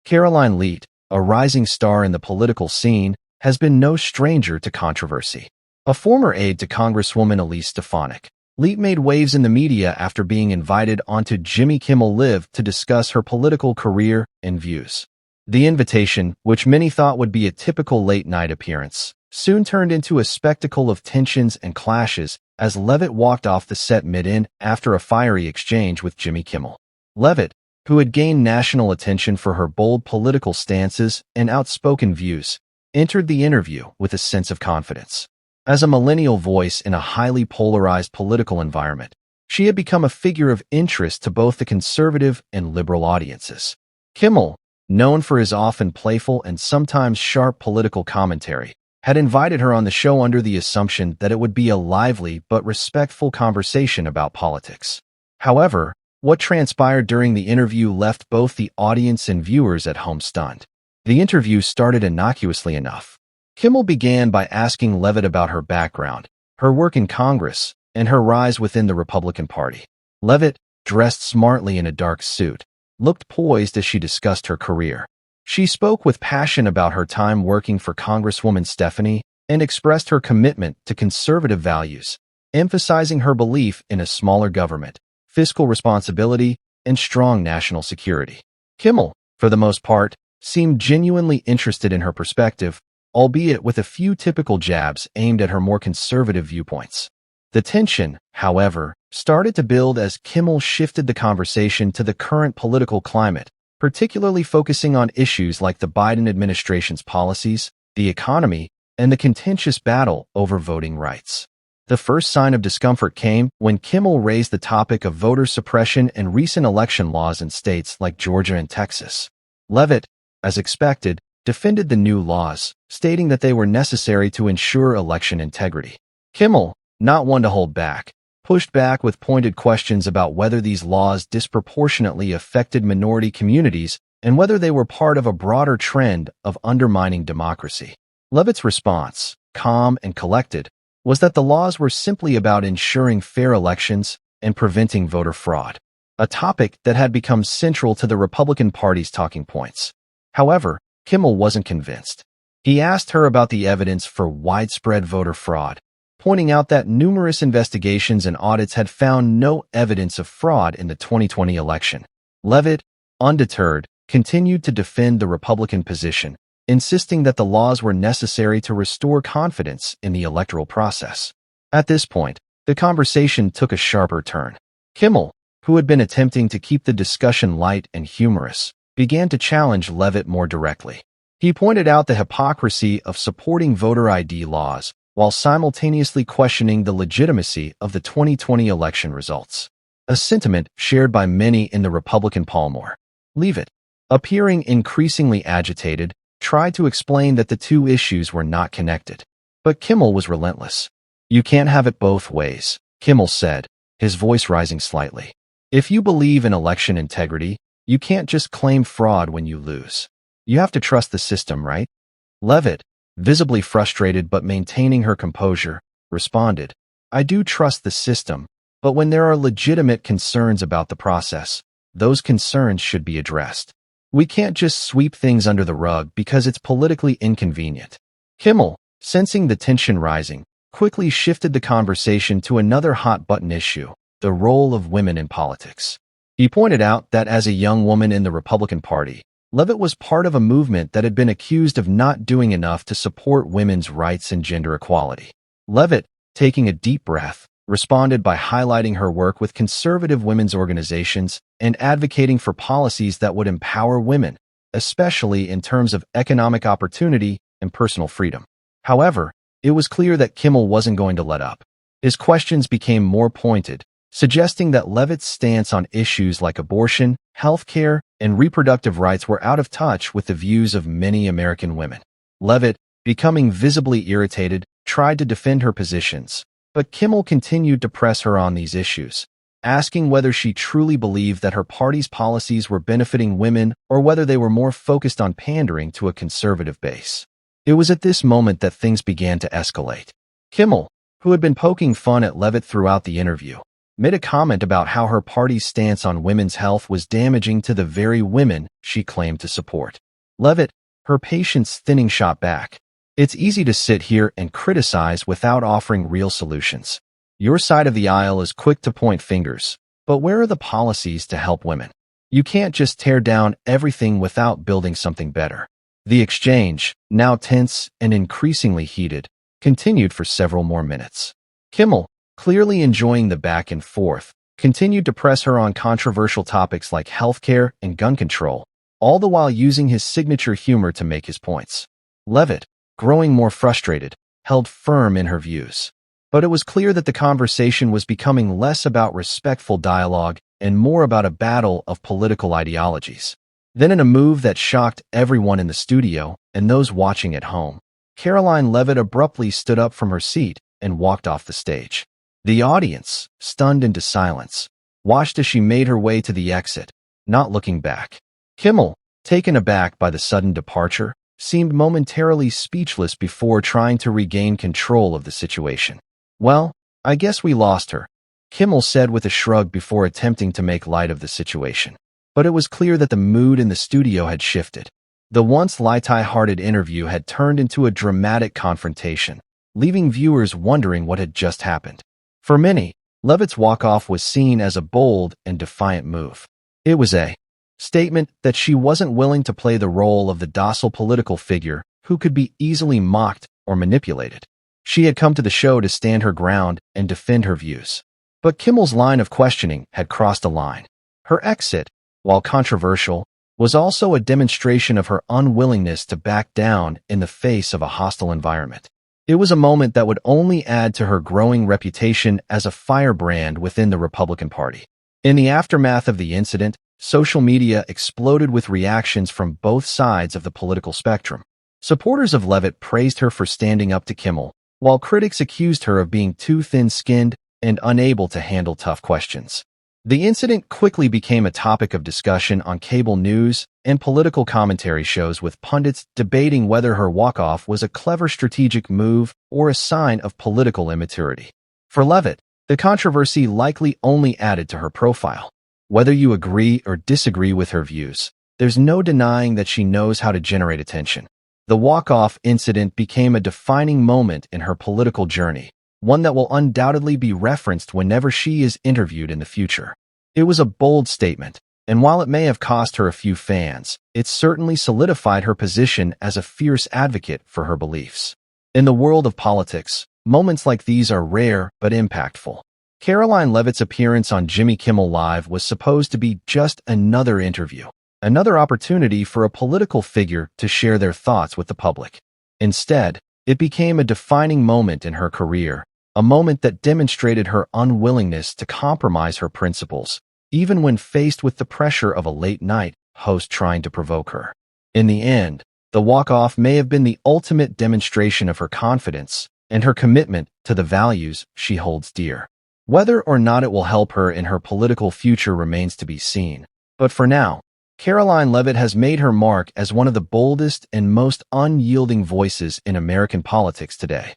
Karoline Leavitt, a rising star in the political scene, has been no stranger to controversy. A former aide to Congresswoman Elise Stefanik, Leavitt made waves in the media after being invited onto Jimmy Kimmel Live to discuss her political career and views. The invitation, which many thought would be a typical late-night appearance, soon turned into a spectacle of tensions and clashes as Leavitt walked off the set mid-in after a fiery exchange with Jimmy Kimmel. Leavitt, who had gained national attention for her bold political stances and outspoken views, entered the interview with a sense of confidence. As a millennial voice in a highly polarized political environment, she had become a figure of interest to both the conservative and liberal audiences. Kimmel, known for his often playful and sometimes sharp political commentary, had invited her on the show under the assumption that it would be a lively but respectful conversation about politics. However, what transpired during the interview left both the audience and viewers at home stunned. The interview started innocuously enough. Kimmel began by asking Leavitt about her background, her work in Congress, and her rise within the Republican Party. Leavitt, dressed smartly in a dark suit, looked poised as she discussed her career. She spoke with passion about her time working for Congresswoman Stephanie and expressed her commitment to conservative values, emphasizing her belief in a smaller government, fiscal responsibility, and strong national security. Kimmel, for the most part, seemed genuinely interested in her perspective, albeit with a few typical jabs aimed at her more conservative viewpoints. The tension, however, started to build as Kimmel shifted the conversation to the current political climate, particularly focusing on issues like the Biden administration's policies, the economy, and the contentious battle over voting rights. The first sign of discomfort came when Kimmel raised the topic of voter suppression and recent election laws in states like Georgia and Texas. Leavitt, as expected, defended the new laws, stating that they were necessary to ensure election integrity. Kimmel, not one to hold back, pushed back with pointed questions about whether these laws disproportionately affected minority communities and whether they were part of a broader trend of undermining democracy. Leavitt's response, calm and collected, was that the laws were simply about ensuring fair elections and preventing voter fraud, a topic that had become central to the Republican Party's talking points. However, Kimmel wasn't convinced. He asked her about the evidence for widespread voter fraud, pointing out that numerous investigations and audits had found no evidence of fraud in the 2020 election. Leavitt, undeterred, continued to defend the Republican position, insisting that the laws were necessary to restore confidence in the electoral process. At this point, the conversation took a sharper turn. Kimmel, who had been attempting to keep the discussion light and humorous, began to challenge Leavitt more directly. He pointed out the hypocrisy of supporting voter ID laws while simultaneously questioning the legitimacy of the 2020 election results, a sentiment shared by many in the Republican Palmore. Leavitt, appearing increasingly agitated, tried to explain that the two issues were not connected. But Kimmel was relentless. "You can't have it both ways," Kimmel said, his voice rising slightly. "If you believe in election integrity, you can't just claim fraud when you lose. You have to trust the system, right?" Leavitt, visibly frustrated but maintaining her composure, responded, "I do trust the system, but when there are legitimate concerns about the process, those concerns should be addressed. We can't just sweep things under the rug because it's politically inconvenient." Kimmel, sensing the tension rising, quickly shifted the conversation to another hot-button issue, the role of women in politics. He pointed out that as a young woman in the Republican Party, Leavitt was part of a movement that had been accused of not doing enough to support women's rights and gender equality. Leavitt, taking a deep breath, responded by highlighting her work with conservative women's organizations and advocating for policies that would empower women, especially in terms of economic opportunity and personal freedom. However, it was clear that Kimmel wasn't going to let up. His questions became more pointed, suggesting that Leavitt's stance on issues like abortion, healthcare, and reproductive rights were out of touch with the views of many American women. Leavitt, becoming visibly irritated, tried to defend her positions, but Kimmel continued to press her on these issues, asking whether she truly believed that her party's policies were benefiting women or whether they were more focused on pandering to a conservative base. It was at this moment that things began to escalate. Kimmel, who had been poking fun at Leavitt throughout the interview, made a comment about how her party's stance on women's health was damaging to the very women she claimed to support. Leavitt, her patience thinning, shot back. It's easy to sit here and criticize without offering real solutions. Your side of the aisle is quick to point fingers, but where are the policies to help women? You can't just tear down everything without building something better. The exchange, now tense and increasingly heated, continued for several more minutes. Kimmel, clearly enjoying the back and forth, continued to press her on controversial topics like healthcare and gun control, all the while using his signature humor to make his points. Leavitt, growing more frustrated, held firm in her views. But it was clear that the conversation was becoming less about respectful dialogue and more about a battle of political ideologies. Then, in a move that shocked everyone in the studio and those watching at home, Karoline Leavitt abruptly stood up from her seat and walked off the stage. The audience, stunned into silence, watched as she made her way to the exit, not looking back. Kimmel, taken aback by the sudden departure, seemed momentarily speechless before trying to regain control of the situation. "Well, I guess we lost her," Kimmel said with a shrug before attempting to make light of the situation. But it was clear that the mood in the studio had shifted. The once light-hearted interview had turned into a dramatic confrontation, leaving viewers wondering what had just happened. For many, Leavitt's walk-off was seen as a bold and defiant move. It was a statement that she wasn't willing to play the role of the docile political figure who could be easily mocked or manipulated. She had come to the show to stand her ground and defend her views. But Kimmel's line of questioning had crossed a line. Her exit, while controversial, was also a demonstration of her unwillingness to back down in the face of a hostile environment. It was a moment that would only add to her growing reputation as a firebrand within the Republican Party. In the aftermath of the incident, social media exploded with reactions from both sides of the political spectrum. Supporters of Leavitt praised her for standing up to Kimmel, while critics accused her of being too thin-skinned and unable to handle tough questions. The incident quickly became a topic of discussion on cable news and political commentary shows, with pundits debating whether her walk-off was a clever strategic move or a sign of political immaturity. For Leavitt, the controversy likely only added to her profile. Whether you agree or disagree with her views, there's no denying that she knows how to generate attention. The walk-off incident became a defining moment in her political journey, one that will undoubtedly be referenced whenever she is interviewed in the future. It was a bold statement, and while it may have cost her a few fans, it certainly solidified her position as a fierce advocate for her beliefs. In the world of politics, moments like these are rare but impactful. Karoline Leavitt's appearance on Jimmy Kimmel Live was supposed to be just another interview, another opportunity for a political figure to share their thoughts with the public. Instead, it became a defining moment in her career, a moment that demonstrated her unwillingness to compromise her principles, even when faced with the pressure of a late-night host trying to provoke her. In the end, the walk-off may have been the ultimate demonstration of her confidence and her commitment to the values she holds dear. Whether or not it will help her in her political future remains to be seen. But for now, Karoline Leavitt has made her mark as one of the boldest and most unyielding voices in American politics today.